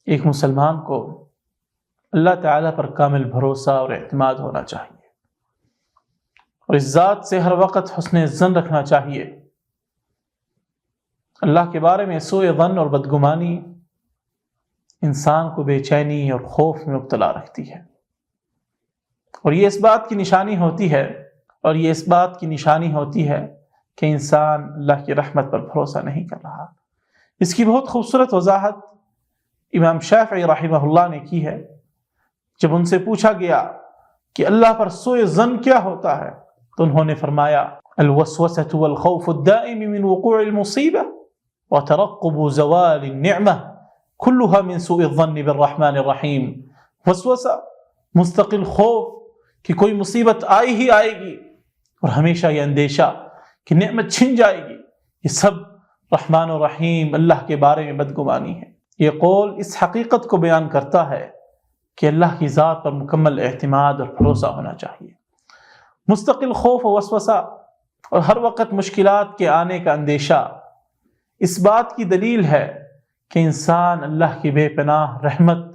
ایک مسلمان کو اللہ تعالیٰ پر کامل بھروسہ اور اعتماد ہونا چاہیے، اور اس ذات سے ہر وقت حسن ظن رکھنا چاہیے۔ اللہ کے بارے میں سوء ظن اور بدگمانی انسان کو بے چینی اور خوف میں مبتلا رکھتی ہے، اور یہ اس بات کی نشانی ہوتی ہے کہ انسان اللہ کی رحمت پر بھروسہ نہیں کر رہا۔ اس کی بہت خوبصورت وضاحت امام شافعی رحمہ اللہ نے کی ہے، جب ان سے پوچھا گیا کہ اللہ پر سوء ظن کیا ہوتا ہے تو انہوں نے فرمایا الوسوسة والخوف الدائم من وقوع المصیبہ وترقب زوال النعمہ كلها من سوء الظن بالرحمن الرحیم۔ وسوسہ، مستقل خوف کہ کوئی مصیبت آئی ہی آئے گی، اور ہمیشہ یہ اندیشہ کہ نعمت چھن جائے گی، یہ سب رحمان و رحیم اللہ کے بارے میں بدگمانی ہے۔ یہ قول اس حقیقت کو بیان کرتا ہے کہ اللہ کی ذات پر مکمل اعتماد اور بھروسہ ہونا چاہیے۔ مستقل خوف و وسوسہ اور ہر وقت مشکلات کے آنے کا اندیشہ اس بات کی دلیل ہے کہ انسان اللہ کی بے پناہ رحمت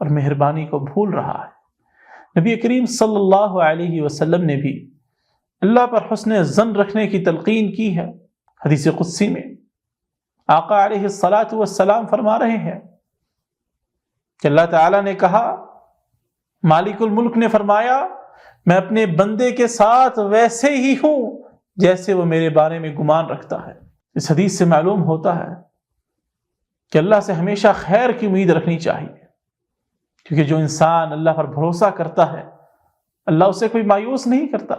اور مہربانی کو بھول رہا ہے۔ نبی کریم صلی اللہ علیہ وسلم نے بھی اللہ پر حسن ظن رکھنے کی تلقین کی ہے۔ حدیث قدسی میں آقا علیہ الصلاۃ والسلام فرما رہے ہیں کہ اللہ تعالیٰ نے کہا، مالک الملک نے فرمایا، میں اپنے بندے کے ساتھ ویسے ہی ہوں جیسے وہ میرے بارے میں گمان رکھتا ہے۔ اس حدیث سے معلوم ہوتا ہے کہ اللہ سے ہمیشہ خیر کی امید رکھنی چاہیے، کیونکہ جو انسان اللہ پر بھروسہ کرتا ہے اللہ اسے کوئی مایوس نہیں کرتا۔